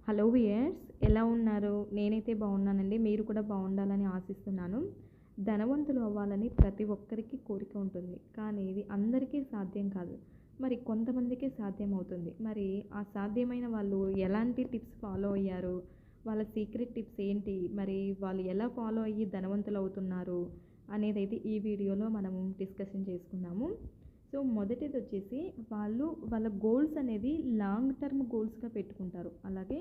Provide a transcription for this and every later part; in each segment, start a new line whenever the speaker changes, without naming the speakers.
Hello viewers, ఎలా ఉన్నారు? నేనైతే బాగున్నానండి. మీరు కూడా బాగుండాలని ఆశిస్తున్నాను. ధనవంతులు అవ్వాలని ప్రతి ఒక్కరికి కోరిక ఉంటుంది. కానీ ఇది అందరికీ సాధ్యం కాదు. మరి కొంతమందికే సాధ్యమవుతుంది. మరి ఆ సాధ్యమైన వాళ్ళు ఎలాంటి టిప్స్ ఫాలో అయ్యారు? వాళ్ళ సీక్రెట్ టిప్స్ ఏంటి? మరి వాళ్ళు ఎలా ఫాలో అయ్యి ధనవంతులు అవుతున్నారు? అనేదైతే ఈ వీడియోలో మనం డిస్కషన్ చేసుకుందాము. సో మొదటిదొచ్చేసి వాళ్ళు వాళ్ళ గోల్స్ అనేది లాంగ్ టర్మ్ గోల్స్‌గా పెట్టుకుంటారు. అలాగే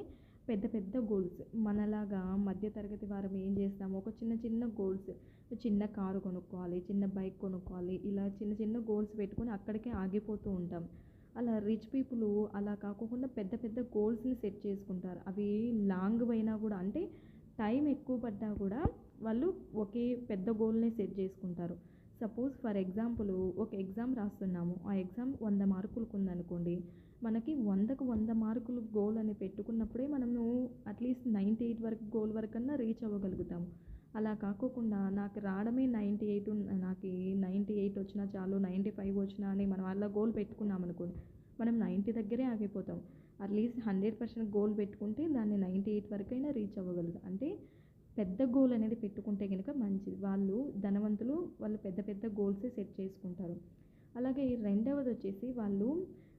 పెద్ద పెద్ద గోల్స్ మనలాగా మధ్య తరగతి వారం ఏం చేస్తాము, ఒక చిన్న చిన్న గోల్స్, చిన్న కారు కొనుక్కోవాలి, చిన్న బైక్ కొనుక్కోవాలి, ఇలా చిన్న చిన్న గోల్స్ పెట్టుకొని అక్కడికే ఆగిపోతూ ఉంటాం. అలా రిచ్ పీపుల్ అలా కాకోకుండా పెద్ద పెద్ద గోల్స్‌ని సెట్ చేసుకుంటారు. అవి లాంగ్ అయినా కూడా, అంటే టైం ఎక్కువ పడ్డా కూడా వాళ్ళు ఒకే పెద్ద గోల్‌నే సెట్ చేసుకుంటారు. సపోజ్ ఫర్ ఎగ్జాంపుల్ ఒక ఎగ్జామ్ రాస్తున్నాము. ఆ ఎగ్జామ్ 100 మార్కులకు ఉందనుకోండి. మనకి 100కు 100 మార్కులు గోల్ అని పెట్టుకున్నప్పుడే మనము అట్లీస్ట్ 98 వరకు గోల్ వరకన్నా రీచ్ అవ్వగలుగుతాము. అలా కాకోకుండా నాకు రావడమే 98, నాకు 98 వచ్చినా చాలు, 95 వచ్చినా అని మనం అలా గోల్ పెట్టుకున్నామనుకోండి, మనం 90 దగ్గరే ఆగిపోతాం. అట్లీస్ట్ 100% గోల్ పెట్టుకుంటే దాన్ని 98 వరకైనా రీచ్ అవ్వగలుగుతాం. అంటే పెద్ద గోల్ అనేది పెట్టుకుంటే గనుక మంచిది. వాళ్ళు ధనవంతులు, వాళ్ళు పెద్ద పెద్ద గోల్సే సెట్ చేసుకుంటారు. అలాగే రెండవదొచ్చేసి వాళ్ళు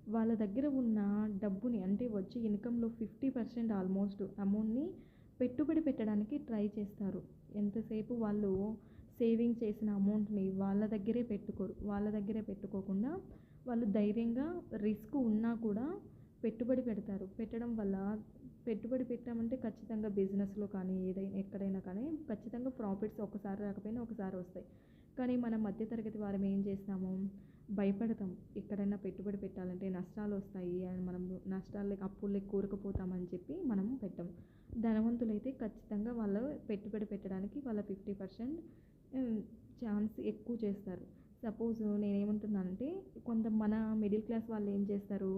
వాళ్ళ దగ్గర ఉన్న డబ్బుని, అంటే వచ్చే ఇన్‌కమ్‌లో 50% ఆల్మోస్ట్ అమౌంట్‌ని పెట్టుబడి పెట్టడానికి ట్రై చేస్తారు. ఎంతసేపు వాళ్ళు సేవింగ్ చేసిన అమౌంట్‌ని వాళ్ళ దగ్గరే పెట్టుకోరు. వాళ్ళ దగ్గరే పెట్టుకోకుండా వాళ్ళు ధైర్యంగా రిస్క్ ఉన్నా కూడా పెట్టుబడి పెడతారు. పెట్టడం వల్ల, పెట్టుబడి పెట్టామంటే ఖచ్చితంగా బిజినెస్‌లో కానీ, ఏదైనా ఎక్కడైనా కానీ ఖచ్చితంగా ప్రాఫిట్స్ ఒకసారి రాకపోయినా ఒకసారి వస్తాయి. కానీ మనం మధ్య తరగతి వారం ఏం చేస్తాము? భయపడతాం. ఎక్కడైనా పెట్టుబడి పెట్టాలంటే నష్టాలొస్తాయి అని, మనం నష్టాల్లోకి అప్పుల్లోకి కూరుకుపోతామని చెప్పి మనం పెట్టం. ధనవంతులైతే ఖచ్చితంగా వాళ్ళు పెట్టుబడి పెట్టడానికి వాళ్ళ 50% ఛాన్స్ ఎక్కువ చేస్తారు. సపోజ్ నేనేమంటున్నానంటే, మన మిడిల్ క్లాస్ వాళ్ళు ఏం చేస్తారు?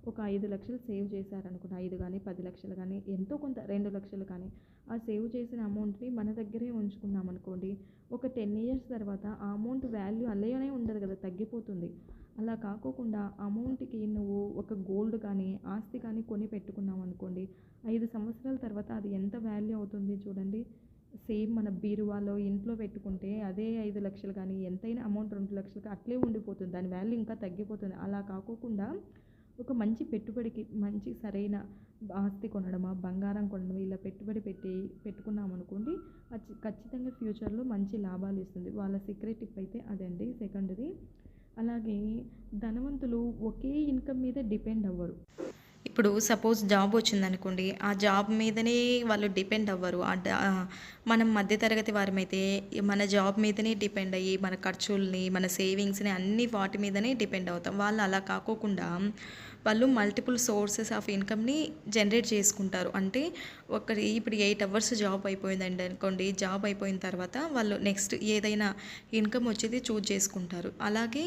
ఒక 5,00,000 సేవ్ చేశారనుకోండి. 5 కానీ, 10,00,000 కానీ, ఎంతో కొంత 2,00,000 కానీ, ఆ సేవ్ చేసిన అమౌంట్‌ని మన దగ్గరే ఉంచుకున్నామనుకోండి. ఒక 10 ఇయర్స్ తర్వాత ఆ అమౌంట్ వాల్యూ అలానే ఉండదు కదా, తగ్గిపోతుంది. అలా కాకోకుండా అమౌంట్‌కి నువ్వు ఒక గోల్డ్ కానీ, ఆస్తి కానీ కొని పెట్టుకున్నావనుకోండి. 5 సంవత్సరాల తర్వాత అది ఎంత వాల్యూ అవుతుంది చూడండి. సేమ్ మన బీరువాలో, ఇంట్లో పెట్టుకుంటే అదే 5,00,000 కానీ, ఎంతైనా అమౌంట్ 2,00,000 అట్లే ఉండిపోతుంది. దాని వాల్యూ ఇంకా తగ్గిపోతుంది. అలా కాకోకుండా ఒక మంచి పెట్టుబడికి, మంచి సరైన ఆస్తి కొనడమా, బంగారం కొనడమా, ఇలా పెట్టుబడి పెట్టుకున్నామనుకోండి, అది ఖచ్చితంగా ఫ్యూచర్‌లో మంచి లాభాలు ఇస్తుంది. వాళ్ళ సీక్రెట్ టిప్ అయితే అదండి సెకండ్‌ది. అలాగే ధనవంతులు ఒకే ఇన్‌కమ్ మీద డిపెండ్ అవ్వరు. ఇప్పుడు సపోజ్ జాబ్ వచ్చిందనుకోండి, ఆ జాబ్ మీదనే వాళ్ళు డిపెండ్ అవ్వరు. మనం మధ్య తరగతి వారమైతే మన జాబ్ మీదనే డిపెండ్ అయ్యి, మన ఖర్చుల్ని, మన సేవింగ్స్‌ని అన్నీ వాటి మీదనే డిపెండ్ అవుతాం. వాళ్ళు అలా కాకోకుండా వాళ్ళు మల్టిపుల్ సోర్సెస్ ఆఫ్ ఇన్‌కమ్‌ని జనరేట్ చేసుకుంటారు. అంటే ఇప్పుడు 8 అవర్స్ జాబ్ అయిపోయిందండి అనుకోండి. జాబ్ అయిపోయిన తర్వాత వాళ్ళు నెక్స్ట్ ఏదైనా ఇన్‌కమ్ వచ్చేది చూజ్ చేసుకుంటారు. అలాగే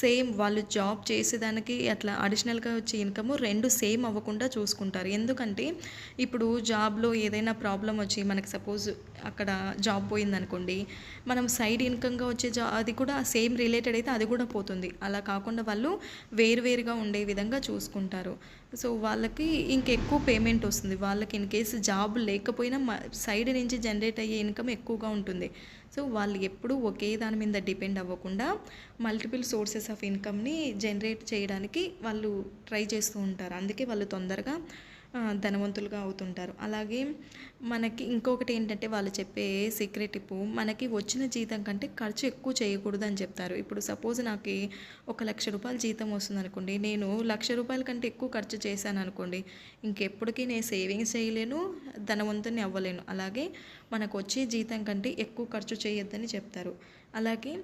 సేమ్ వాళ్ళు జాబ్ చేసేదానికి అట్లా అడిషనల్‌గా వచ్చే ఇన్‌కమ్ 2 సేమ్ అవ్వకుండా చూసుకుంటారు. ఎందుకంటే ఇప్పుడు జాబ్‌లో ఏదైనా ప్రాబ్లమ్ వచ్చి మనకి సపోజ్ అక్కడ జాబ్ పోయిందనుకోండి, మనం సైడ్ ఇన్‌కమ్‌గా వచ్చే అది కూడా సేమ్ రిలేటెడ్ అయితే అది కూడా పోతుంది. అలా కాకుండా వాళ్ళు వేరువేరుగా ఉండే విధంగా చూసుకుంటారు. సో వాళ్ళకి ఇంకెక్కువ పేమెంట్ వస్తుంది. వాళ్ళకి ఇన్ కేసు జాబ్ లేకపోయినా సైడ్ నుంచి జనరేట్ అయ్యే ఇన్‌కమ్ ఎక్కువగా ఉంటుంది. సో వాళ్ళు ఎప్పుడూ ఒకే దాని మీద డిపెండ్ అవ్వకుండా మల్టిపుల్ సోర్సెస్ ఆఫ్ ఇన్‌కమ్‌ని జనరేట్ చేయడానికి వాళ్ళు ట్రై చేస్తూ ఉంటారు. అందుకే వాళ్ళు తొందరగా ధనవంతులుగా అవుతుంటారు. అలాగే మనకి ఇంకొకటి ఏంటంటే, వాళ్ళు చెప్పే సీక్రెట్ టిప్పు, మనకి వచ్చిన జీతం కంటే ఖర్చు ఎక్కువ చేయకూడదు అని చెప్తారు. ఇప్పుడు సపోజ్ నాకు ఒక ₹1,00,000 జీతం వస్తుందనుకోండి, నేను ₹1,00,000 కంటే ఎక్కువ ఖర్చు చేశాను అనుకోండి, ఇంకెప్పటికీ నేను సేవింగ్స్ చేయలేను, ధనవంతుని అవ్వలేను. అలాగే మనకు వచ్చే జీతం కంటే ఎక్కువ ఖర్చు చేయొద్దని చెప్తారు. అలాగే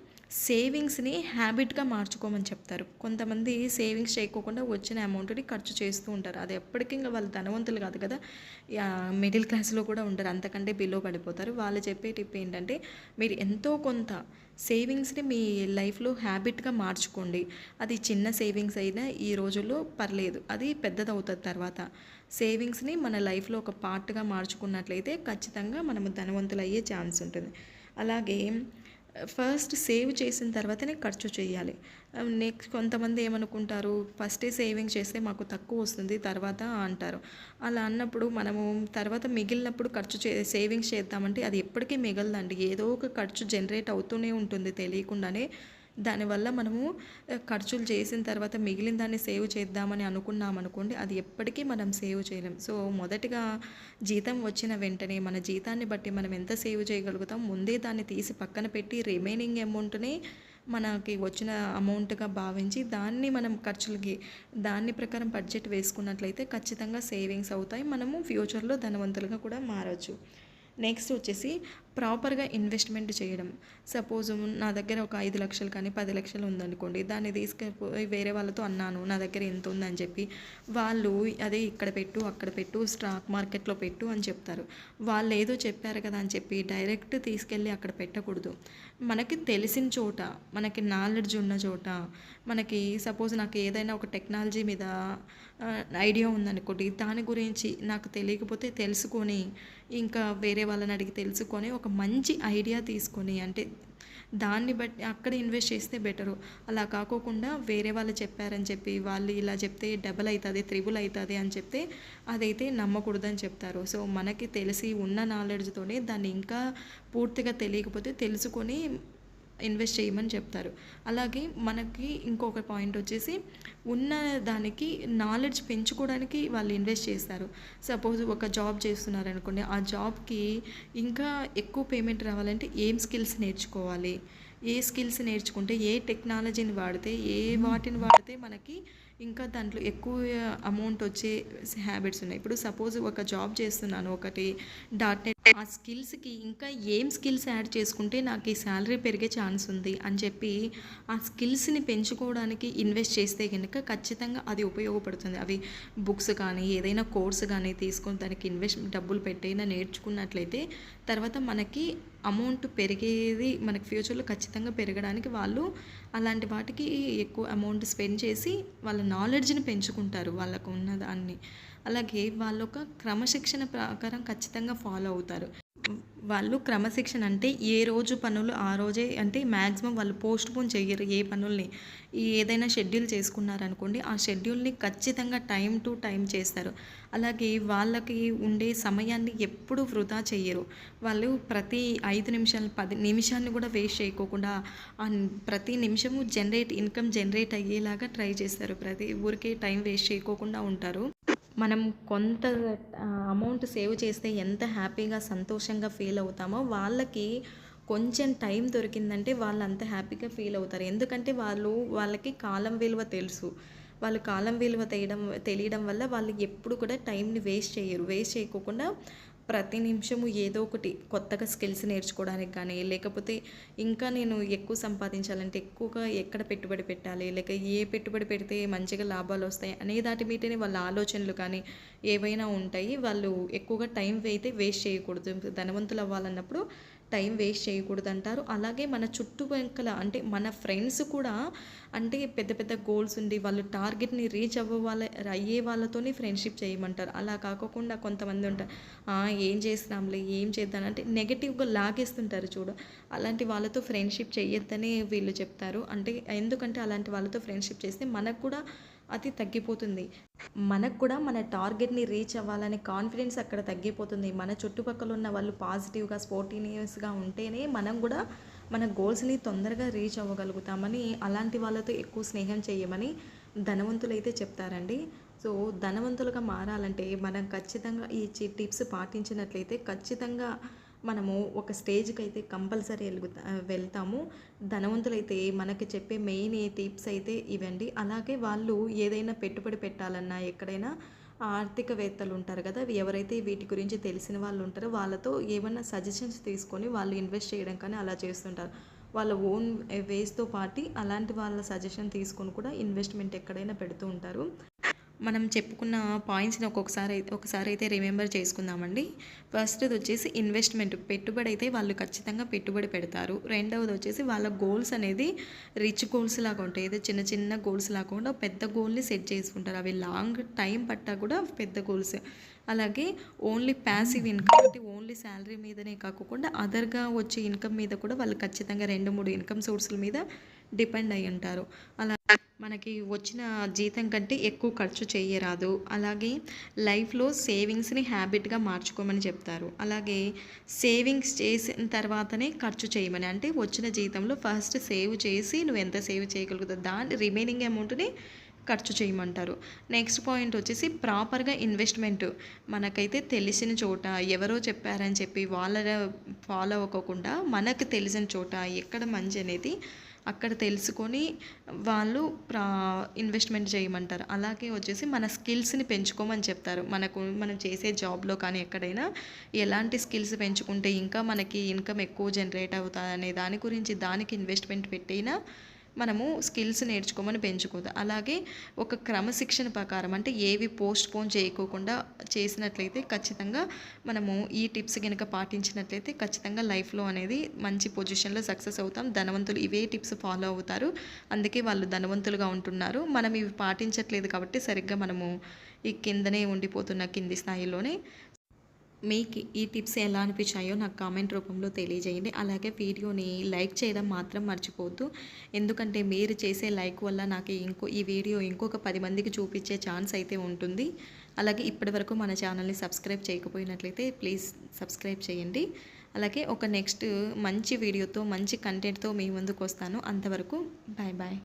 సేవింగ్స్ని హ్యాబిట్గా మార్చుకోమని చెప్తారు. కొంతమంది సేవింగ్స్ చేయకోకుండా వచ్చిన అమౌంట్ని ఖర్చు చేస్తూ ఉంటారు. అది ఎప్పటికీ ఇంకా వాళ్ళు ధనవంతులు కాదు కదా, మిడిల్ క్లాస్లో కూడా ఉంటారు, అంతకంటే బిలో పడిపోతారు. వాళ్ళు చెప్పే టిప్ ఏంటంటే, మీరు ఎంతో కొంత సేవింగ్స్ని మీ లైఫ్లో హ్యాబిట్గా మార్చుకోండి. అది చిన్న సేవింగ్స్ అయినా ఈ రోజుల్లో పర్లేదు, అది పెద్దదవుతుంది తర్వాత. సేవింగ్స్ని మన లైఫ్లో ఒక పార్ట్గా మార్చుకున్నట్లయితే ఖచ్చితంగా మనము ధనవంతులు అయ్యే ఛాన్స్ ఉంటుంది. అలాగే ఫస్ట్ సేవ్ చేసిన తర్వాతనే ఖర్చు చేయాలి. నెక్స్ట్ కొంతమంది ఏమనుకుంటారు, ఫస్టే సేవింగ్స్ చేస్తే మాకు తక్కువ వస్తుంది తర్వాత అంటారు. అలా అన్నప్పుడు మనము తర్వాత మిగిలినప్పుడు సేవింగ్స్ చేద్దామంటే అది ఎప్పటికీ మిగలదండి. ఏదో ఒక ఖర్చు జనరేట్ అవుతూనే ఉంటుంది తెలియకుండానే. దానివల్ల మనము ఖర్చులు చేసిన తర్వాత మిగిలిన దాన్ని సేవ్ చేద్దామని అనుకున్నామనుకోండి, అది ఎప్పటికీ మనం సేవ్ చేయలేం. సో మొదటిగా జీతం వచ్చిన వెంటనే మన జీతాన్ని బట్టి మనం ఎంత సేవ్ చేయగలుగుతాం, ముందే దాన్ని తీసి పక్కన పెట్టి రిమైనింగ్ అమౌంట్ని మనకి వచ్చిన అమౌంట్గా భావించి దాన్ని మనం ఖర్చులకి దాని ప్రకారం బడ్జెట్ వేసుకున్నట్లయితే ఖచ్చితంగా సేవింగ్స్ అవుతాయి. మనము ఫ్యూచర్లో ధనవంతులుగా కూడా మారచ్చు. నెక్స్ట్ వచ్చేసి ప్రాపర్గా ఇన్వెస్ట్మెంట్ చేయడం. సపోజ్ నా దగ్గర ఒక 5 లక్షలు కానీ 10 లక్షలు ఉందనుకోండి, దాన్ని తీసుకెళ్ళిపోయి వేరే వాళ్ళతో అన్నాను నా దగ్గర ఎంత ఉందని చెప్పి, వాళ్ళు అదే ఇక్కడ పెట్టు అక్కడ పెట్టు స్టాక్ మార్కెట్లో పెట్టు అని చెప్తారు. వాళ్ళు ఏదో చెప్పారు కదా అని చెప్పి డైరెక్ట్ తీసుకెళ్ళి అక్కడ పెట్టకూడదు. మనకి తెలిసిన చోట, మనకి నాలెడ్జ్ ఉన్న చోట, మనకి సపోజ్ నాకు ఏదైనా ఒక టెక్నాలజీ మీద ఐడియా ఉందనుకోండి, దాని గురించి నాకు తెలియకపోతే తెలుసుకొని, ఇంకా వేరే వాళ్ళని అడిగి తెలుసుకొని ఒక మంచి ఐడియా తీసుకొని, అంటే దాన్ని బట్టి అక్కడ ఇన్వెస్ట్ చేస్తే బెటరు. అలా కాకోకుండా వేరే వాళ్ళు చెప్పారని చెప్పి వాళ్ళు ఇలా చెప్తే డబల్ అవుతుంది త్రిబుల్ అవుతుంది అని చెప్తే అదైతే నమ్మకూడదని చెప్తారు. సో మనకి తెలిసి ఉన్న నాలెడ్జ్తోనే దాన్ని ఇంకా పూర్తిగా తెలియకపోతే తెలుసుకొని ఇన్వెస్ట్ చేయమని చెప్తారు. అలాగే మనకి ఇంకొక పాయింట్ వచ్చేసి ఉన్న దానికి నాలెడ్జ్ పెంచుకోవడానికి వాళ్ళు ఇన్వెస్ట్ చేస్తారు. సపోజ్ ఒక జాబ్ చేస్తున్నారనుకోండి, ఆ జాబ్కి ఇంకా ఎక్కువ పేమెంట్ రావాలంటే ఏం స్కిల్స్ నేర్చుకోవాలి, ఏ స్కిల్స్ నేర్చుకుంటే ఏ టెక్నాలజీని వాడితే వాటిని వాడితే మనకి ఇంకా దాంట్లో ఎక్కువ అమౌంట్ వచ్చే హ్యాబిట్స్ ఉన్నాయి. ఇప్పుడు సపోజ్ ఒక జాబ్ చేస్తున్నాను ఒకటి .NET, ఆ స్కిల్స్కి ఇంకా ఏం స్కిల్స్ యాడ్ చేసుకుంటే నాకు ఈ శాలరీ పెరిగే ఛాన్స్ ఉంది అని చెప్పి ఆ స్కిల్స్ని పెంచుకోవడానికి ఇన్వెస్ట్ చేస్తే కనుక ఖచ్చితంగా అది ఉపయోగపడుతుంది. అవి బుక్స్ కానీ ఏదైనా కోర్స్ కానీ తీసుకొని దానికి డబ్బులు పెట్టైనా నేర్చుకున్నట్లయితే తర్వాత మనకి అమౌంట్ పెరిగేది మనకి ఫ్యూచర్లో ఖచ్చితంగా పెరగడానికి వాళ్ళు అలాంటి వాటికి ఎక్కువ అమౌంట్ స్పెండ్ చేసి వాళ్ళ నాలెడ్జ్ని పెంచుకుంటారు వాళ్ళకు ఉన్నదాన్ని. అలాగే వాళ్ళు ఒక క్రమశిక్షణ ప్రకారం ఖచ్చితంగా ఫాలో అవుతారు. వాళ్ళు క్రమశిక్షణ అంటే ఏ రోజు పనులు ఆ రోజే, అంటే మ్యాక్సిమం వాళ్ళు పోస్ట్పోన్ చెయ్యరు ఏ పనుల్ని. ఏదైనా షెడ్యూల్ చేసుకున్నారనుకోండి, ఆ షెడ్యూల్ని ఖచ్చితంగా టైం టు టైం చేస్తారు. అలాగే వాళ్ళకి ఉండే సమయాన్ని ఎప్పుడూ వృధా చెయ్యరు. వాళ్ళు ప్రతి 5 నిమిషాలు 10 నిమిషాన్ని కూడా వేస్ట్ చేయకోకుండా ప్రతి నిమిషము ఇన్కమ్ జనరేట్ అయ్యేలాగా ట్రై చేస్తారు. ప్రతి ఊరికే టైం వేస్ట్ చేయకోకుండా ఉంటారు. మనం కొంత అమౌంట్ సేవ్ చేస్తే ఎంత హ్యాపీగా సంతోషంగా ఫీల్ అవుతామో, వాళ్ళకి కొంచెం టైం దొరికిందంటే వాళ్ళు అంత హ్యాపీగా ఫీల్ అవుతారు. ఎందుకంటే వాళ్ళకి కాలం విలువ తెలుసు. వాళ్ళు కాలం విలువ తెలియడం వల్ల వాళ్ళు ఎప్పుడు కూడా టైంని వేస్ట్ చేయకోకుండా ప్రతి నిమిషము ఏదో ఒకటి కొత్తగా స్కిల్స్ నేర్చుకోవడానికి కానీ, లేకపోతే ఇంకా నేను ఎక్కువ సంపాదించాలంటే ఎక్కువగా ఎక్కడ పెట్టుబడి పెట్టాలి, లేక ఏ పెట్టుబడి పెడితే మంచిగా లాభాలు వస్తాయి అనే దాటి మీదనే వాళ్ళ ఆలోచనలు కానీ ఏవైనా ఉంటాయి. వాళ్ళు ఎక్కువగా టైం అయితే వేస్ట్ చేయకూడదు. ధనవంతులు అవ్వాలన్నప్పుడు టైం వేస్ట్ చేయకూడదు అంటారు. అలాగే మన చుట్టుపక్కల అంటే మన ఫ్రెండ్స్ కూడా అంటే పెద్ద పెద్ద గోల్స్ ఉండి వాళ్ళు టార్గెట్ని రీచ్ అయ్యే వాళ్ళతోనే ఫ్రెండ్షిప్ చేయమంటారు. అలా కాకుండా కొంతమంది ఉంటారు, ఏం చేస్తున్నాంలే ఏం చేద్దానంటే నెగిటివ్గా లాగేస్తుంటారు చూడు, అలాంటి వాళ్ళతో ఫ్రెండ్షిప్ చేయొద్దని వీళ్ళు చెప్తారు. అంటే ఎందుకంటే అలాంటి వాళ్ళతో ఫ్రెండ్షిప్ చేస్తే మనకు కూడా అది తగ్గిపోతుంది. మనకు కూడా మన టార్గెట్ని రీచ్ అవ్వాలనే కాన్ఫిడెన్స్ అక్కడ తగ్గిపోతుంది. మన చుట్టుపక్కల ఉన్న వాళ్ళు పాజిటివ్గా స్పోర్టినియస్గా ఉంటేనే మనం కూడా మన గోల్స్ని తొందరగా రీచ్ అవ్వగలుగుతామని అలాంటి వాళ్ళతో ఎక్కువ స్నేహం చేయమని ధనవంతులు అయితే చెప్తారండి. సో ధనవంతులుగా మారాలంటే మనం ఖచ్చితంగా ఈ టిప్స్ పాటించినట్లయితే ఖచ్చితంగా మనము ఒక స్టేజ్కి అయితే కంపల్సరీ వెళ్తాము. ధనవంతులైతే మనకి చెప్పే మెయిన్ టిప్స్ అయితే ఇవండి. అలాగే వాళ్ళు ఏదైనా పెట్టుబడి పెట్టాలన్నా ఎక్కడైనా ఆర్థికవేత్తలు ఉంటారు కదా, ఎవరైతే వీటి గురించి తెలిసిన వాళ్ళు ఉంటారో వాళ్ళతో ఏమైనా సజెషన్స్ తీసుకొని వాళ్ళు ఇన్వెస్ట్ చేయడం కానీ అలా చేస్తుంటారు. వాళ్ళ ఓన్ వేస్తో పాటు అలాంటి వాళ్ళ సజెషన్ తీసుకొని కూడా ఇన్వెస్ట్మెంట్ ఎక్కడైనా పెడుతూ ఉంటారు. మనం చెప్పుకున్న పాయింట్స్ని ఒకసారి అయితే రిమెంబర్ చేసుకుందామండి. ఫస్ట్ది వచ్చేసి ఇన్వెస్ట్మెంట్, పెట్టుబడి అయితే వాళ్ళు ఖచ్చితంగా పెట్టుబడి పెడతారు. రెండవది వచ్చేసి వాళ్ళ గోల్స్ అనేది రిచ్ గోల్స్ లాగా ఉంటాయి. ఏదో చిన్న చిన్న గోల్స్ లాగా పెద్ద గోల్ని సెట్ చేసుకుంటారు. అవి లాంగ్ టైం పట్టా కూడా పెద్ద గోల్స్. అలాగే ఓన్లీ ప్యాసివ్ ఇన్కమ్ అంటే ఓన్లీ శాలరీ మీదనే కాకుండా అదర్గా వచ్చే ఇన్కమ్ మీద కూడా వాళ్ళు ఖచ్చితంగా 2-3 ఇన్కమ్ సోర్సుల మీద డిపెండ్ అయి ఉంటారు. అలా మనకి వచ్చిన జీతం కంటే ఎక్కువ ఖర్చు చేయరాదు. అలాగే లైఫ్‌లో సేవింగ్స్‌ని హ్యాబిట్‌గా మార్చుకోమని చెప్తారు. అలాగే సేవింగ్స్ చేసిన తర్వాతనే ఖర్చు చేయమని. అంటే వచ్చిన జీతంలో ఫస్ట్ సేవ్ చేసి నువ్వెంత సేవ్ చేయగలుగుతావు దాని రిమైనింగ్ అమౌంట్‌ని ఖర్చు చేయమంటారు. నెక్స్ట్ పాయింట్ వచ్చేసి ప్రాపర్‌గా ఇన్వెస్ట్‌మెంట్. మనకైతే తెలిసిన చోట ఎవరో చెప్పారని చెప్పి వాళ్ళ ఫాలో అవ్వకోకుండా మనకు తెలిసిన చోట ఎక్కడ మంచి అనేది అక్కడ తెలుసుకొని వాళ్ళు ఇన్వెస్ట్‌మెంట్ చేయమంటారు. అలాగే వచ్చేసి మన స్కిల్స్‌ని పెంచుకోమని చెప్తారు. మనం చేసే జాబ్‌లో కానీ ఎక్కడైనా ఎలాంటి స్కిల్స్ పెంచుకుంటే ఇంకా మనకి ఇన్‌కమ్ ఎక్కువ జనరేట్ అవుతాదనే దాని గురించి దానికి ఇన్వెస్ట్‌మెంట్ పెట్టినా మనము స్కిల్స్ నేర్చుకోమని పెంచుకోదు. అలాగే ఒక క్రమశిక్షణ ప్రకారం అంటే ఏవి పోస్ట్‌పోన్ చేయకోకుండా చేసినట్లయితే ఖచ్చితంగా మనము ఈ టిప్స్ గనుక పాటించినట్లయితే ఖచ్చితంగా లైఫ్‌లో అనేది మంచి పొజిషన్‌లో సక్సెస్ అవుతాం. ధనవంతులు ఇవే టిప్స్ ఫాలో అవుతారు. అందుకే వాళ్ళు ధనవంతులుగా ఉంటున్నారు. మనం ఇవి పాటించట్లేదు కాబట్టి సరిగ్గా మనము ఈ కిందనే ఉండిపోతున్న కింది స్థాయిలోనే. మీకు ఈ టిప్స్ ఎలా అనిపించాయో నాకు కామెంట్ రూపంలో తెలియజేయండి. అలాగే వీడియోని లైక్ చేయడం మాత్రం మర్చిపోవద్దు. ఎందుకంటే మీరు చేసే లైక్ వల్ల నాకు ఈ వీడియో ఇంకొక 10 మందికి చూపించే ఛాన్స్ అయితే ఉంటుంది. అలాగే ఇప్పటివరకు మన ఛానల్ని సబ్స్క్రైబ్ చేయకపోయినట్లయితే ప్లీజ్ సబ్స్క్రైబ్ చేయండి. అలాగే ఒక నెక్స్ట్ మంచి వీడియోతో మంచి కంటెంట్తో మీ ముందుకు వస్తాను. అంతవరకు బాయ్ బాయ్.